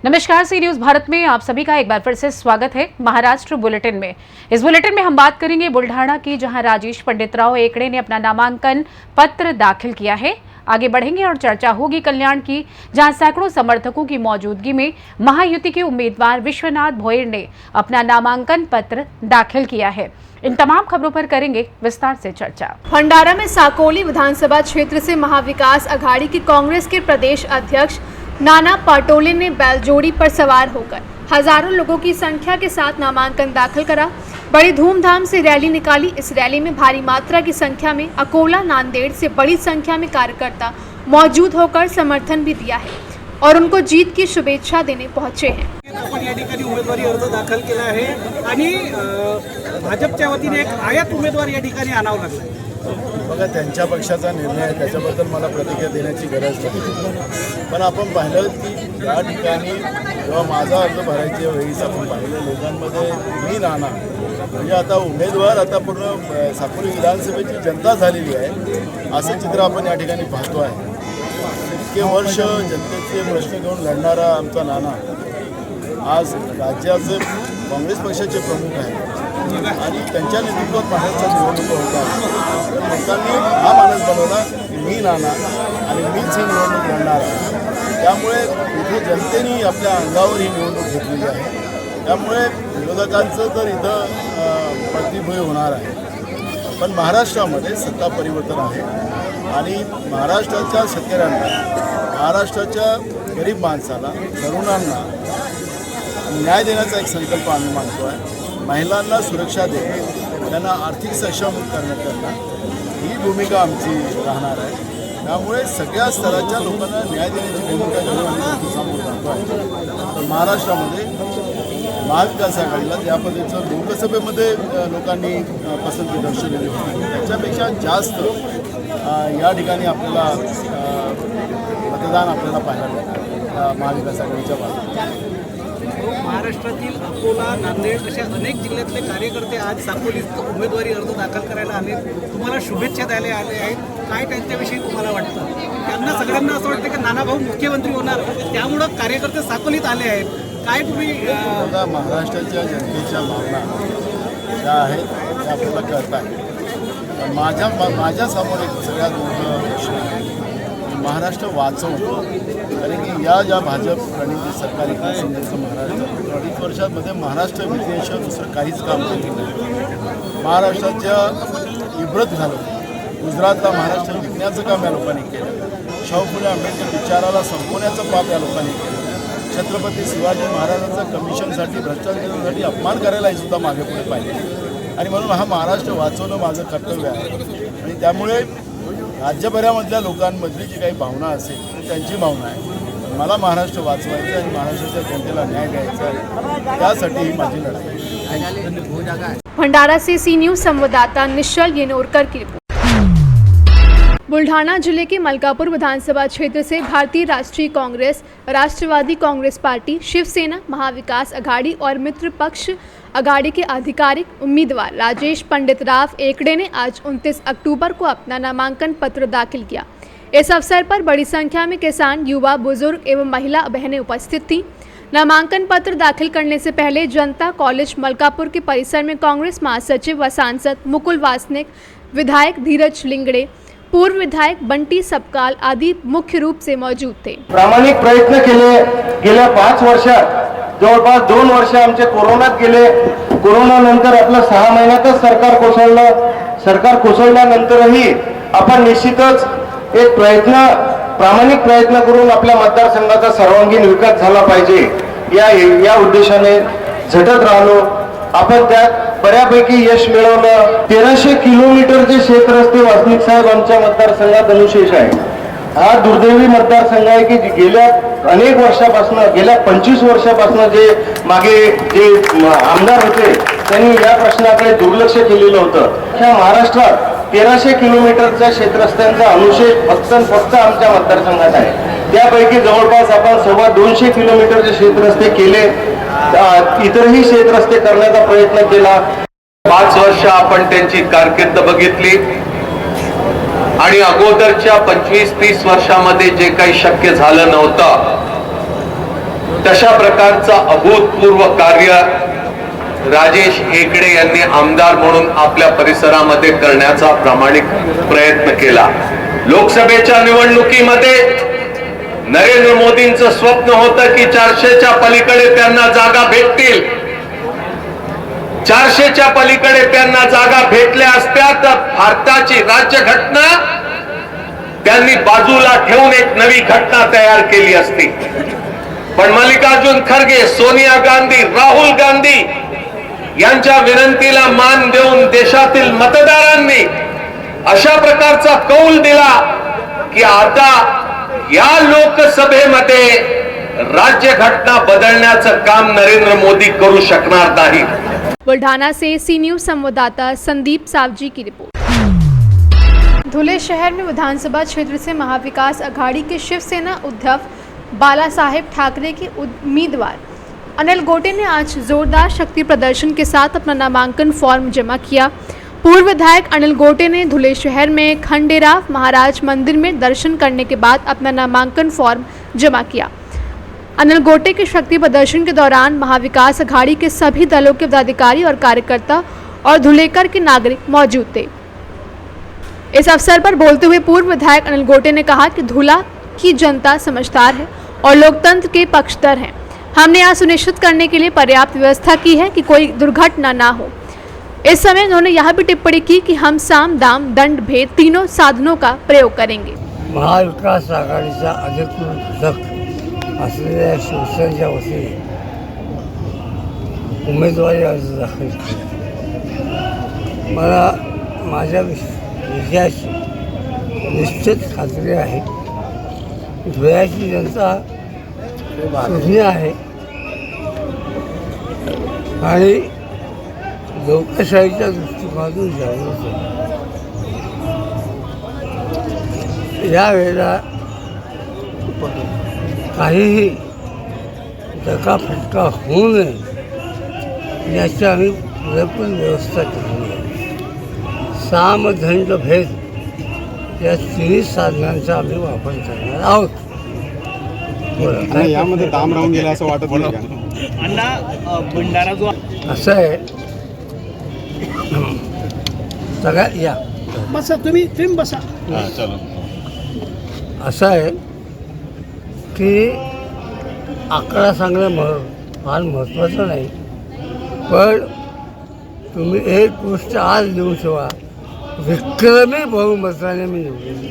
नमस्कार, C news Bharat में आप सभी का एक बार फिर से स्वागत है। महाराष्ट्र बुलेटिन में इस बुलेटिन में हम बात करेंगे बुल्ढाना की, जहां राजेश पंडितराव एकड़े ने अपना नामांकन पत्र दाखिल किया है। आगे बढ़ेंगे और चर्चा होगी कल्याण की, जहां सैकड़ों समर्थकों की मौजूदगी में महायुति के उम्मीदवार विश्वनाथ भोयर ने अपना नामांकन पत्र दाखिल किया है। इन तमाम खबरों पर करेंगे विस्तार से चर्चा। भंडारा में साकोली विधानसभा क्षेत्र से महाविकास अघाड़ी के कांग्रेस के प्रदेश अध्यक्ष नाना पाटोले ने बैलजोड़ी पर सवार होकर हजारों लोगों की संख्या के साथ नामांकन दाखिल करा। बड़ी धूमधाम से रैली निकाली। इस रैली में भारी मात्रा की संख्या में अकोला नांदेड़ से बड़ी संख्या में कार्यकर्ता मौजूद होकर समर्थन भी दिया है और उनको जीत की शुभेच्छा देने पहुंचे हैं। आपण या ठिकाणी उमेदवारी अर्ज दाखल केला आहे आणि भाजपच्या वतीने एक आयात उमेदवार या ठिकाणी आणावं लागला। बघा, त्यांच्या पक्षाचा निर्णय आहे, त्याच्याबद्दल मला प्रतिक्रिया देण्याची गरज नाही। पण आपण पाहिलं की या ठिकाणी जेव्हा माझा अर्ज भरायच्या वेळीच आपण पाहिलं लोकांमध्ये मी नाना म्हणजे आता उमेदवार आता पूर्ण साकोली विधानसभेची जनता झालेली आहे असं चित्र आपण या ठिकाणी पाहतो आहे। इतके वर्ष जनतेचे प्रश्न घेऊन लढणारा आमचा नाना आज राज्याचे काँग्रेस पक्षाचे प्रमुख आहेत आणि त्यांच्या नेतृत्वात महाराष्ट्रात निवडणुका होतात। लोकांनी हा मानस बनवला की मी नाना आणि मीच ही निवडणूक लढणार आहे। त्यामुळे इथे जनतेने आपल्या अंगावर ही निवडणूक घेतलेली आहे। त्यामुळे विरोधकांचं तर इथं प्रतिभय होणार आहे। पण महाराष्ट्रामध्ये सत्ता परिवर्तन आहे आणि महाराष्ट्राच्या शेतकऱ्यांना, महाराष्ट्राच्या गरीब माणसाला, तरुणांना न्याय देण्याचा एक संकल्प आम्ही मानतो आहे। महिलांना सुरक्षा देणे, त्यांना आर्थिक सक्षम करण्याकरता ही भूमिका आमची राहणार आहे। त्यामुळे सगळ्या स्तराच्या लोकांना न्याय देण्याची भूमिका घेऊन आम्ही समोर जातो आहे। तर महाराष्ट्रामध्ये महाविकास आघाडीला ज्या पद्धतीचं लोकसभेमध्ये लोकांनी पसंती दर्शवलेली होती त्याच्यापेक्षा जास्त या ठिकाणी आपल्याला मतदान आपल्याला पाहायला मिळतं महाविकास आघाडीच्या बाजूने। महाराष्ट्रातील अकोला, नांदेड अशा अनेक जिल्ह्यातले कार्यकर्ते आज साकोलीत उमेदवारी अर्ज दाखल करायला आले, तुम्हाला शुभेच्छा द्यायला आले आहेत। काय त्यांच्याविषयी तुम्हाला वाटतं? त्यांना सगळ्यांना असं वाटतं की नानाभाऊ मुख्यमंत्री होणार, त्यामुळं कार्यकर्ते साकोलीत आले आहेत। काय तुम्ही महाराष्ट्राच्या जनतेच्या भावना ज्या आहेत त्या आपल्याला कळत आहे। माझ्यासमोर एक सगळ्यात मोठं प्रश्न आहे, महाराष्ट्र वाचवतो। कारण की या ज्या भाजप प्रणित सरकारी संघाचं महाराष्ट्र 2.5 वर्षांमध्ये महाराष्ट्र विजयाशिवाय दुसरं काहीच काम केलं नाही। महाराष्ट्राच्या इब्रत घालवली। गुजरातला महाराष्ट्र विकण्याचं काम या लोकांनी केलं। शाहू फुले आंबेडकर विचाराला संपवण्याचं पाप या लोकांनी केलं। छत्रपती शिवाजी महाराजांचा कमिशनसाठी, भ्रष्टाचारासाठी अपमान करायलाही सुद्धा मागे पुढे पाहिजे आणि म्हणून हा महाराष्ट्र वाचवणं माझं कर्तव्य आहे। आणि त्यामुळे राज्यभरामधल्या लोकांमधली जी काही भावना असेल ती त्यांची भावना आहे। मला महाराष्ट्र वाचवायचं आणि महाराष्ट्राच्या जनतेला न्याय द्यायचा आहे, त्यासाठी ही माझी लढाई आहे। भंडारा से सी न्यूज संवाददाता निश्चल येनोरकर की रिपोर्ट। बुल्ढाना जिले के मलकापुर विधानसभा क्षेत्र से भारतीय राष्ट्रीय कांग्रेस, राष्ट्रवादी कांग्रेस पार्टी, शिवसेना, महाविकास अघाड़ी और मित्र पक्ष अघाड़ी के आधिकारिक उम्मीदवार राजेश पंडितराव एकड़े ने आज 29 अक्टूबर को अपना नामांकन पत्र दाखिल किया। इस अवसर पर बड़ी संख्या में किसान, युवा, बुजुर्ग एवं महिला बहनें उपस्थित थीं। नामांकन पत्र दाखिल करने से पहले जनता कॉलेज मलकापुर के परिसर में कांग्रेस महासचिव व सांसद मुकुल वासनिक, विधायक धीरज लिंगड़े, पूर्व विधायक बंटी सबकाल आदि मुख्य रूप से मौजूद थे। प्रामाणिक प्रयत्न केले। गेल्या 5 वर्षात जवळपास 2 वर्ष आमचे कोरोनात गेले। कोरोना नंतर आपलं 6 महिन्यातच सरकार कोसळलं। सरकार कोसळल्यानंतरही आपण निश्चितच एक प्रामाणिक प्रयत्न करून आपल्या मतदारसंघाचा सर्वांगीण विकास झाला पाहिजे या उद्देशाने झटत राहिलो। आपण त्यात बऱ्यापैकी यश मिळवलं। 1300 किलोमीटरचे क्षेत्रस्ते वासनिक साहेब आमच्या मतदारसंघात अनुशेष आहे। हा दुर्दैवी मतदारसंघ आहे की गेल्या अनेक वर्षापासून, गेल्या 25 वर्षापासून जे मागे जे आमदार होते त्यांनी या प्रश्नाकडे दुर्लक्ष केलेलं होतं। ह्या महाराष्ट्रात 1300 किलोमीटरच्या क्षेत्रस्त्यांचा अनुशेष फक्त आमच्या मतदारसंघात आहे। त्यापैकी जवळपास आपण 250 किलोमीटरचे क्षेत्रस्ते केले, इतरही क्षेत्रस्ते करण्याचा प्रयत्न केला। 5 वर्ष आपण त्यांची कारकीर्द बघितली आणि अगोदरच्या 25-30 वर्षामध्ये जे काही शक्य झालं नव्हतं तशा प्रकारचं अभूतपूर्व कार्य राजेश हेगडे यांनी आमदार म्हणून आपल्या परिसरामध्ये करण्याचा प्रामाणिक प्रयत्न केला. लोकसभेच्या निवडणुकीमध्ये नरेंद्र मोदींचं स्वप्न होतं की 400च्या पलीकडे त्यांना जागा भेटतील. 400च्या पलीकडे त्यांना जागा भेटल्या असत्या तर भारताची राज्यघटना त्यांनी बाजूला ठेवून एक नवी घटना तयार केली असती. पण मल्लिकार्जुन खरगे, सोनिया गांधी, राहुल गांधी यांच्या विनंतीला मान देऊन देशातील मतदारांनी अशा प्रकारचा कौल दिला की आता या लोकसभेमध्ये राज्यघटना बदलण्याचं काम नरेंद्र मोदी करू शकणार नाही. बुल्ढाना से सी न्यूज संवाददाता संदीप सावजी की रिपोर्ट। धुले शहर में विधानसभा क्षेत्र से महाविकास अघाड़ी के शिवसेना उद्धव बालासाहेब ठाकरे के उम्मीदवार अनिल गोटे ने आज जोरदार शक्ति प्रदर्शन के साथ अपना नामांकन फॉर्म जमा किया। पूर्व विधायक अनिल गोटे ने धुले शहर में खंडेराव महाराज मंदिर में दर्शन करने के बाद अपना नामांकन फॉर्म जमा किया। अनिल गोटे के शक्ति प्रदर्शन के दौरान महाविकास अघाड़ी के सभी दलों के पदाधिकारी और कार्यकर्ता और धुलेकर के नागरिक मौजूद थे। इस अवसर पर बोलते हुए पूर्व विधायक अनिल गोटे ने कहा कि धुला की जनता समझदार है और लोकतंत्र के पक्षधर हैं। हमने यह सुनिश्चित करने के लिए पर्याप्त व्यवस्था की है कि कोई दुर्घटना ना हो। इस समय उन्होंने यह भी टिप्पणी की कि हम साम दाम दंड भेद तीनों साधनों का प्रयोग करेंगे। महाविकास आघाडीचा अधिकृत घटक असलेल्या शिवसेनेच्या वतीने उमेदवारी अर्ज दाखल केला। मला माझ्या विजयाची निश्चित खात्री आहे। धुळ्याची जनता सुज्ञ आहे आणि लोकशाहीच्या दृष्टिकोनातून जागृत आहे। यावेळेला काहीही धक्काफटका होऊ नये याची आम्ही पुरेपूर व्यवस्था केली आहे। साम दंड भेद या तिन्ही साधनांचा आम्ही वापर करणार आहोत। यामध्ये दाम राहून गेला असं वाटत नाही का? भंडारा जो असं आहे सगळ्या या बसा, तुम्ही बसा. असं आहे की आकडा सांगणं फार महत्त्वाचं नाही, पण तुम्ही एक गोष्ट आज लिहून ठेवा, विक्रमी बहुमताने मी निवडून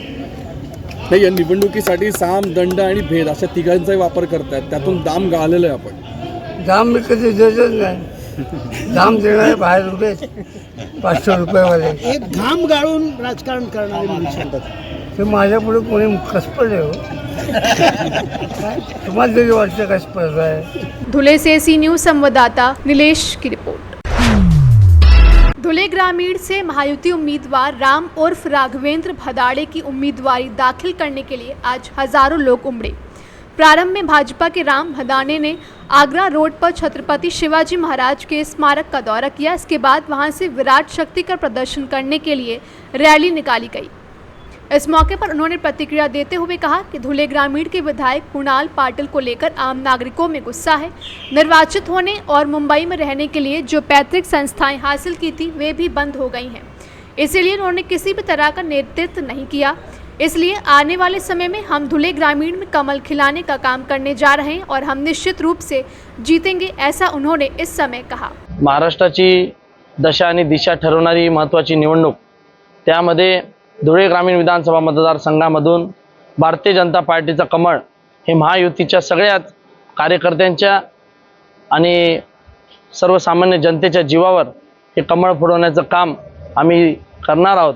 नाही, या निवडणुकीसाठी साम दंड आणि भेद अशा तिघांचाही वापर करतात, त्यातून दाम गाळलेलं आहे आपण। दाम मी कधी देतच नाही। दाम देणारे बाहेर उभे 500 रुपयेवाले, एक घाम गाळून राजकारण करणारे माणूस म्हणतात ते माझ्या पुढे कोणी कसपड आहे हो? तुम्हाला तरी वाटतं कसपड आहे? धुले से सी न्यूज संवाददाता नीलेश की रिपोर्ट। धुले ग्रामीण से महायुति उम्मीदवार राम उर्फ राघवेंद्र भदाड़े की उम्मीदवारी दाखिल करने के लिए आज हजारों लोग उमड़े। प्रारंभ में भाजपा के राम भदाने ने आगरा रोड पर छत्रपति शिवाजी महाराज के स्मारक का दौरा किया। इसके बाद वहां से विराट शक्ति का प्रदर्शन करने के लिए रैली निकाली गई। इस मौके पर उन्होंने प्रतिक्रिया देते हुए कहा कि धुले ग्रामीण के विधायक कुणाल पाटिल को लेकर आम नागरिकों में गुस्सा है। निर्वाचित होने और मुंबई में रहने के लिए जो पैतृक संस्थाएं हासिल की थी वे भी बंद हो गई हैं, इसीलिए उन्होंने किसी भी तरह का नेतृत्व नहीं किया। इसलिए आने वाले समय में हम धुले ग्रामीण में कमल खिलाने का काम करने जा रहे हैं और हम निश्चित रूप से जीतेंगे, ऐसा उन्होंने इस समय कहा। महाराष्ट्राची दशा आणि दिशा ठरवणारी महत्त्वाची निवडणूक, त्यामध्ये धुळे ग्रामीण विधानसभा मतदारसंघामधून भारतीय जनता पार्टीचा कमळ हे महायुतीच्या सगळ्याच कार्यकर्त्यांच्या आणि सर्वसामान्य जनतेच्या जीवावर हे कमळ फुलवण्याचं काम आम्ही करणार आहोत।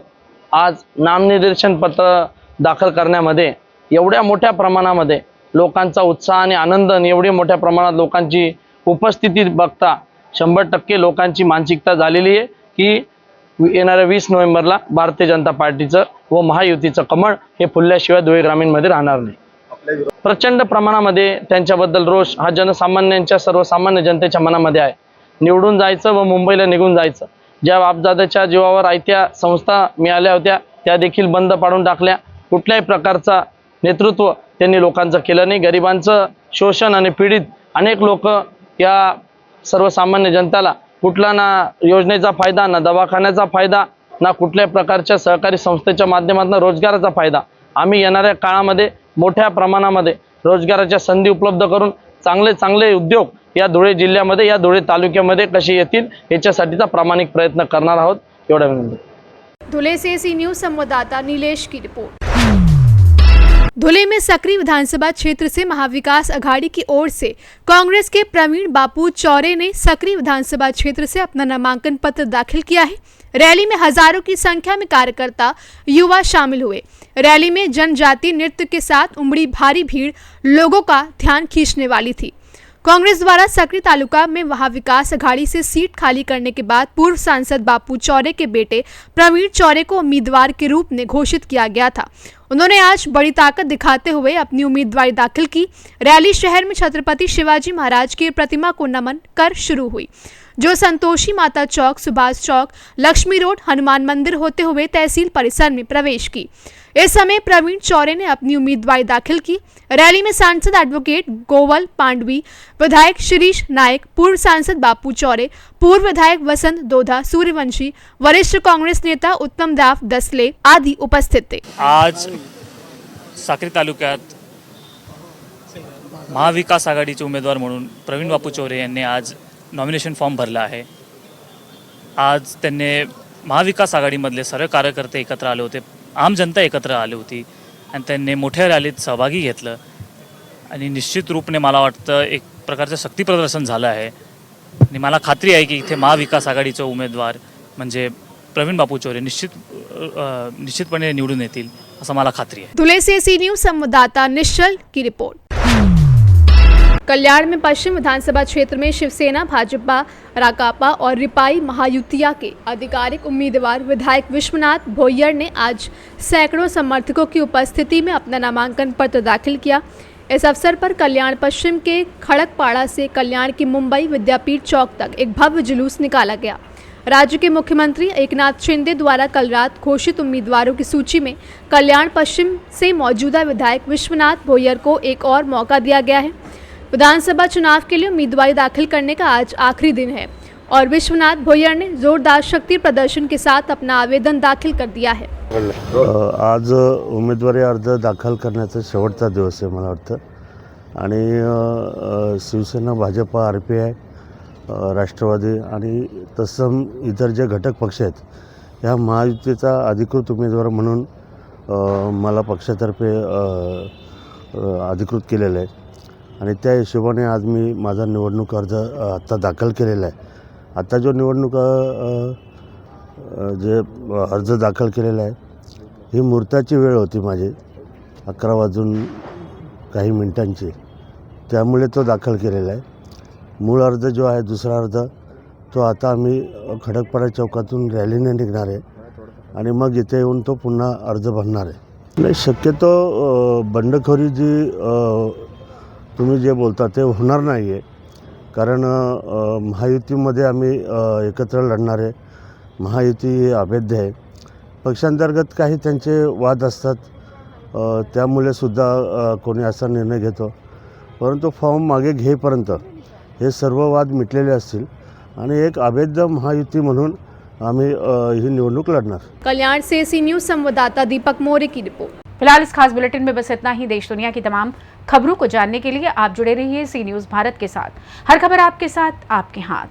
आज नामनिर्देशन पत्र दाखल करण्यामध्ये एवढ्या मोठ्या प्रमाणामध्ये लोकांचा उत्साह आणि आनंद आणि एवढ्या मोठ्या प्रमाणात लोकांची उपस्थिती बघता 100% लोकांची मानसिकता झालेली आहे की येणाऱ्या 20 नोव्हेंबरला भारतीय जनता पार्टीचं व महायुतीचं कमळ हे फुलल्याशिवाय धुळे ग्रामीणमध्ये राहणार नाही। प्रचंड प्रमाणामध्ये त्यांच्याबद्दल रोष हा जनसामान्यांच्या सर्वसामान्य जनतेच्या मनामध्ये आहे। निवडून जायचं व मुंबईला निघून जायचं। ज्या बापदादाच्या जीवावर आयत्या संस्था मिळाल्या होत्या त्या देखील बंद पाडून टाकल्या। कुठल्याही प्रकारचा नेतृत्व त्यांनी लोकांचं केलं नाही। गरिबांचं शोषण आणि पीडित अनेक लोक या सर्वसामान्य जनताला कुठला ना योजनेचा फायदा, ना दवाखान्याचा फायदा, ना कुठल्या प्रकारच्या सहकारी संस्थेच्या माध्यमातून रोजगाराचा फायदा, आम्ही येणाऱ्या काळामध्ये मोठ्या प्रमाणामध्ये रोजगाराच्या संधी उपलब्ध करून चांगले चांगले उद्योग या धुळे जिल्ह्यामध्ये, या धुळे तालुक्यामध्ये कसे येतील याच्यासाठीचा प्रामाणिक प्रयत्न करणार आहोत, एवढा विनंती। धुले से सी न्यूज संवाददाता नीलेश की रिपोर्ट। धुले में सकरी विधानसभा क्षेत्र से महाविकास अघाड़ी की ओर से कांग्रेस के प्रवीण बापू चौरे ने सकरी विधानसभा क्षेत्र से अपना नामांकन पत्र दाखिल किया है। रैली में हजारों की संख्या में कार्यकर्ता युवा शामिल हुए। रैली में जनजातीय नृत्य के साथ उमड़ी भारी भीड़ लोगों का ध्यान खींचने वाली थी। कांग्रेस द्वारा सकरी तालुका में महाविकास अघाड़ी से सीट खाली करने के बाद पूर्व सांसद बापू चौरे के बेटे प्रवीण चौरे को उम्मीदवार के रूप में घोषित किया गया था। उन्होंने आज बड़ी ताकत दिखाते हुए अपनी उम्मीदवारी दाखिल की। रैली शहर में छत्रपति शिवाजी महाराज की प्रतिमा को नमन कर शुरू हुई, जो संतोषी माता चौक, सुभाष चौक, लक्ष्मी रोड, हनुमान मंदिर होते हुए तहसील परिसर में प्रवेश की। इस समय प्रवीण चौरे ने अपनी उम्मीदवारी दाखिल की। रैली में सांसद एडवोकेट गोवल पांडवी, विधायक शिरीष नायक, पूर्व सांसद बापू चौरे, पूर्व विधायक वसंत दोधा, सूर्यवंशी, वरिष्ठ कांग्रेस नेता उत्तम दाव दसले आदि उपस्थित थे। आज साक्री तालुक्यात महाविकास आघाडीचे उमेदवार म्हणून प्रवीण बापू चौरे यांनी आज नॉमिनेशन फॉर्म भरला आहे। आज त्यांनी महाविकास आघाडीमधले सर्व कार्यकर्ते एकत्र आले होते, आम जनता एकत्र आली होती आणि त्यांनी मोठ्या रॅलीत सहभागी घेतलं आणि निश्चित रूपने मला वाटतं एक प्रकारचं शक्ती प्रदर्शन झालं आहे आणि मला खात्री आहे की इथे महाविकास आघाडीचे उमेदवार म्हणजे प्रवीण बापू चौरे निश्चितपणे निवडून येतील असं मला खात्री आहे। धुले से सी न्यूज संवाददाता निश्चल की रिपोर्ट। कल्याण में पश्चिम विधानसभा क्षेत्र में शिवसेना, भाजपा, राकापा और रिपाई महायुतिया के आधिकारिक उम्मीदवार विधायक विश्वनाथ भोयर ने आज सैकड़ों समर्थकों की उपस्थिति में अपना नामांकन पत्र दाखिल किया। इस अवसर पर कल्याण पश्चिम के खड़कपाड़ा से कल्याण की मुंबई विद्यापीठ चौक तक एक भव्य जुलूस निकाला गया। राज्य के मुख्यमंत्री एकनाथ शिंदे द्वारा कल रात घोषित उम्मीदवारों की सूची में कल्याण पश्चिम से मौजूदा विधायक विश्वनाथ भोयर को एक और मौका दिया गया है। विधानसभा चुनाव के लिए उम्मीदवारी दाखिल करने का आज आखिरी दिन है और विश्वनाथ भोयर ने जोरदार शक्ति प्रदर्शन के साथ अपना आवेदन दाखिल कर दिया है। आज उमेदवारी अर्ज दाखल करण्याचा शेवटचा दिवस आहे मला वाटतं आणि शिवसेना, भाजपा, RPI, राष्ट्रवादी आणि तत्सम इतर जे घटक पक्ष आहेत ह्या महायुतीचा अधिकृत उमेदवार म्हणून मला पक्षातर्फे अधिकृत केलेलं आहे आणि त्या हिशोबाने आज मी माझा निवडणूक अर्ज आत्ता दाखल केलेला आहे। आता जो निवडणूक जे अर्ज दाखल केलेला आहे ही मुहूर्ताची वेळ होती माझी 11 वाजून काही मिनिटांची, त्यामुळे तो दाखल केलेला आहे। मूळ अर्ज जो आहे दुसरा अर्ज तो आता आम्ही खडकपाडा चौकातून रॅलीने निघणार आहे आणि मग इथे येऊन तो पुन्हा अर्ज भरणार आहे। नाही, शक्यतो बंडखोरी जी तुम्ही जे बोलता ते होणार नाही आहे, कारण महायुतीमध्ये आम्ही एकत्र लढणार आहे। महायुती ही अभेद्य आहे, पक्षांतर्गत काही त्यांचे वाद असतात, त्यामुळे सुद्धा कोणी असा निर्णय घेतो, परंतु फॉर्म मागे घेईपर्यंत हे सर्व वाद मिटलेले असतील आणि एक अभेद्य महायुती म्हणून आम्ही ही निवडणूक लढणार। कल्याण से सी न्यूज संवाददाता दीपक मौर्य की रिपोर्ट। फिलहाल इस खास बुलेटिन में बस इतना ही। देश दुनिया की तमाम खबरों को जानने के लिए आप जुड़े रहिए सी न्यूज़ भारत के साथ। हर खबर आपके साथ, आपके हाथ।